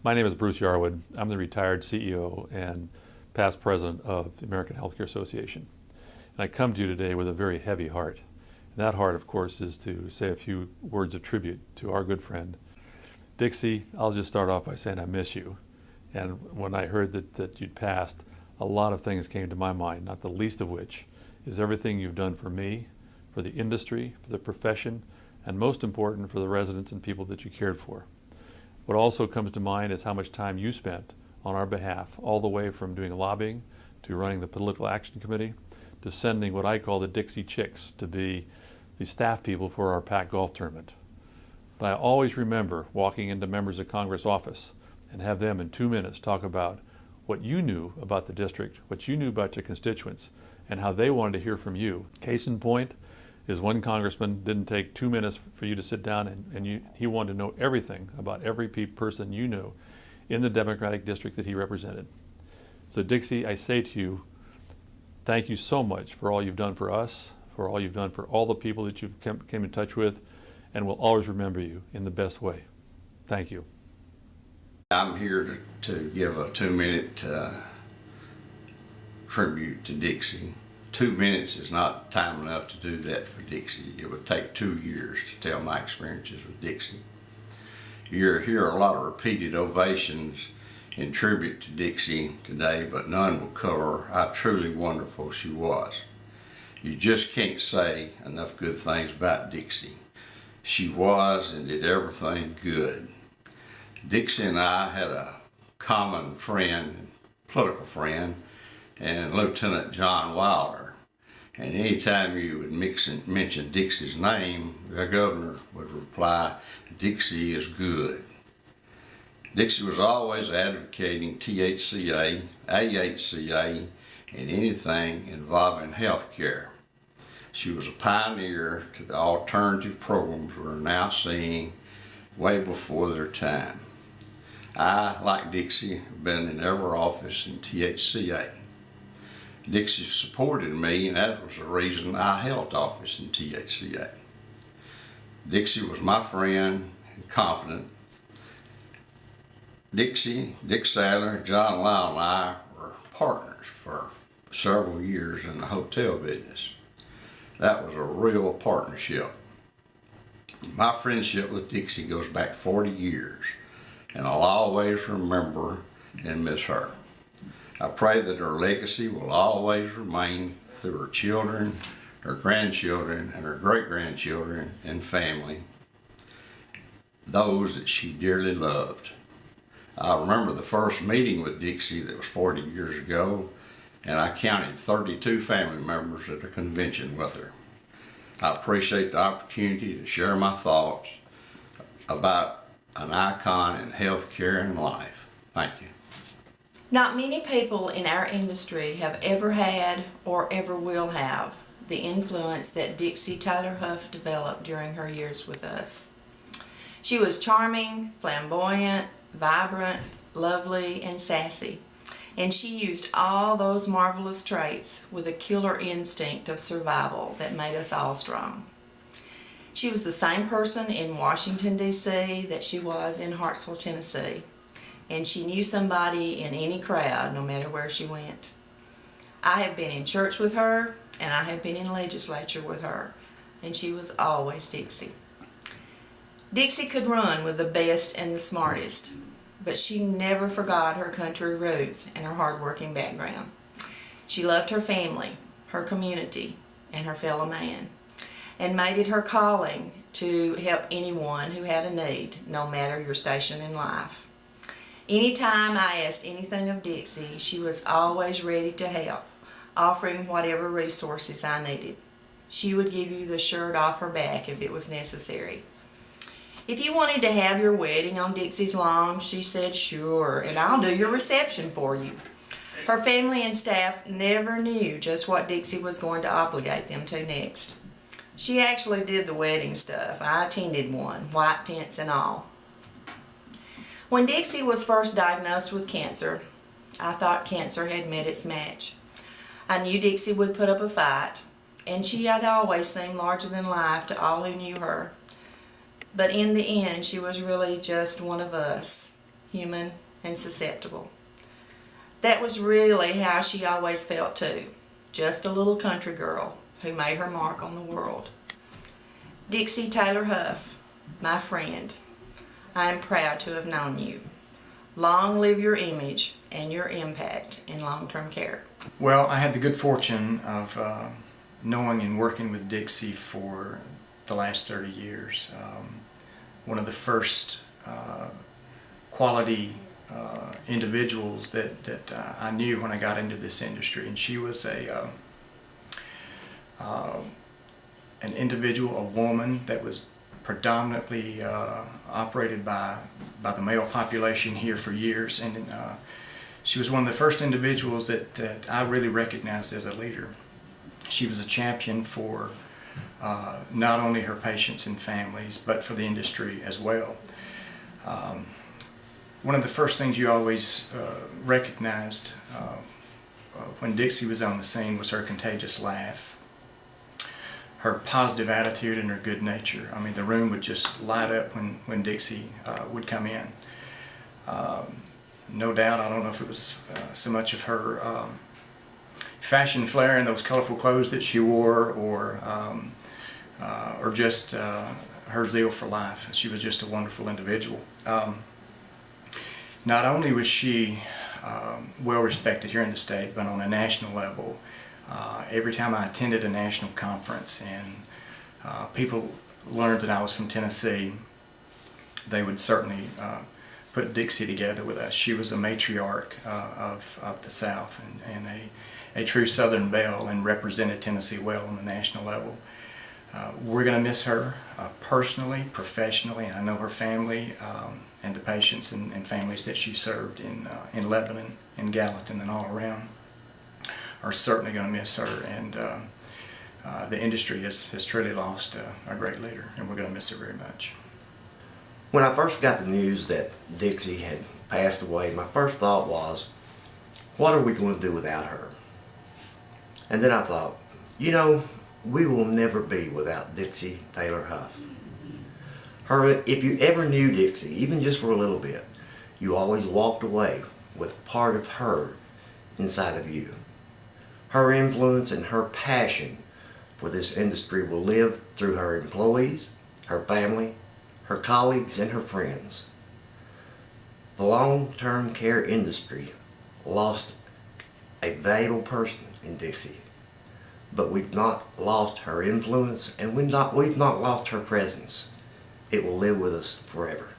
My name is Bruce Yarwood. I'm the retired CEO and past president of the American Healthcare Association. And I come to you today with a very heavy heart. And that heart, of course, is to say a few words of tribute to our good friend. Dixie, I'll just start off by saying I miss you. And when I heard that you'd passed, a lot of things came to my mind, not the least of which is everything you've done for me, for the industry, for the profession, and most important, for the residents and people that you cared for. What also comes to mind is how much time you spent on our behalf, all the way from doing lobbying to running the Political Action Committee to sending what I call the Dixie Chicks to be the staff people for our PAC golf tournament. But I always remember walking into members of Congress office and have them in 2 minutes talk about what you knew about the district, what you knew about your constituents, and how they wanted to hear from you. Case in point is one congressman didn't take 2 minutes for you to sit down and he wanted to know everything about every person you knew in the Democratic district that he represented. So Dixie, I say to you, thank you so much for all you've done for us, for all you've done for all the people that you've came in touch with, and we'll always remember you in the best way. Thank you. I'm here to give a 2-minute tribute to Dixie. 2 minutes is not time enough to do that for Dixie. It would take 2 years to tell my experiences with Dixie. You'll hear a lot of repeated ovations in tribute to Dixie today, but none will cover how truly wonderful she was. You just can't say enough good things about Dixie. She was and did everything good. Dixie and I had a common friend, political friend, and Lieutenant John Wilder. And anytime you would mention Dixie's name, the governor would reply, "Dixie is good." Dixie was always advocating THCA, AHCA, and anything involving health care. She was a pioneer to the alternative programs we're now seeing way before their time. I, like Dixie, have been in every office in THCA. Dixie supported me, and that was the reason I held office in THCA. Dixie was my friend and confidant. Dixie, Dick Sadler, John Lyle, and I were partners for several years in the hotel business. That was a real partnership. My friendship with Dixie goes back 40 years, and I'll always remember and miss her. I pray that her legacy will always remain through her children, her grandchildren, and her great-grandchildren and family, those that she dearly loved. I remember the first meeting with Dixie that was 40 years ago, and I counted 32 family members at a convention with her. I appreciate the opportunity to share my thoughts about an icon in healthcare and life. Thank you. Not many people in our industry have ever had or ever will have the influence that Dixie Taylor-Huff developed during her years with us. She was charming, flamboyant, vibrant, lovely, and sassy, and she used all those marvelous traits with a killer instinct of survival that made us all strong. She was the same person in Washington, D.C. that she was in Hartsville, Tennessee. And she knew somebody in any crowd, no matter where she went. I have been in church with her, and I have been in legislature with her, and she was always Dixie. Dixie could run with the best and the smartest, but she never forgot her country roots and her hard-working background. She loved her family, her community, and her fellow man, and made it her calling to help anyone who had a need, no matter your station in life. Anytime I asked anything of Dixie, she was always ready to help, offering whatever resources I needed. She would give you the shirt off her back if it was necessary. If you wanted to have your wedding on Dixie's lawn, she said, "Sure, and I'll do your reception for you." Her family and staff never knew just what Dixie was going to obligate them to next. She actually did the wedding stuff. I attended one, white tents and all. When Dixie was first diagnosed with cancer, I thought cancer had met its match. I knew Dixie would put up a fight, and she had always seemed larger than life to all who knew her. But in the end, she was really just one of us. human, and susceptible. That was really how she always felt too, just a little country girl who made her mark on the world. Dixie Taylor-Huff, my friend, I am proud to have known you. Long live your image and your impact in long-term care. Well, I had the good fortune of knowing and working with Dixie for the last 30 years. One of the first quality individuals that I knew when I got into this industry, and she was an individual, a woman that was predominantly operated by the male population here for years, and she was one of the first individuals that I really recognized as a leader. She was a champion for not only her patients and families, but for the industry as well. One of the first things you always recognized when Dixie was on the scene was her contagious laugh, her positive attitude, and her good nature. I mean, the room would just light up when Dixie would come in. No doubt, I don't know if it was so much of her fashion flair and those colorful clothes that she wore, or just her zeal for life. She was just a wonderful individual. Not only was she well respected here in the state, but on a national level. Every time I attended a national conference and people learned that I was from Tennessee, they would certainly put Dixie together with us. She was a matriarch of the South, and a true Southern belle, and represented Tennessee well on the national level. We're going to miss her personally, professionally, and I know her family and the patients and families that she served in Lebanon, in Gallatin, and all around are certainly going to miss her, and the industry has truly lost a great leader, and we're going to miss her very much. When I first got the news that Dixie had passed away, my first thought was, what are we going to do without her? And then I thought, you know, we will never be without Dixie Taylor-Huff. If you ever knew Dixie, even just for a little bit, you always walked away with part of her inside of you. Her influence and her passion for this industry will live through her employees, her family, her colleagues, and her friends. The long-term care industry lost a valuable person in Dixie, but we've not lost her influence, and we've not lost her presence. It will live with us forever.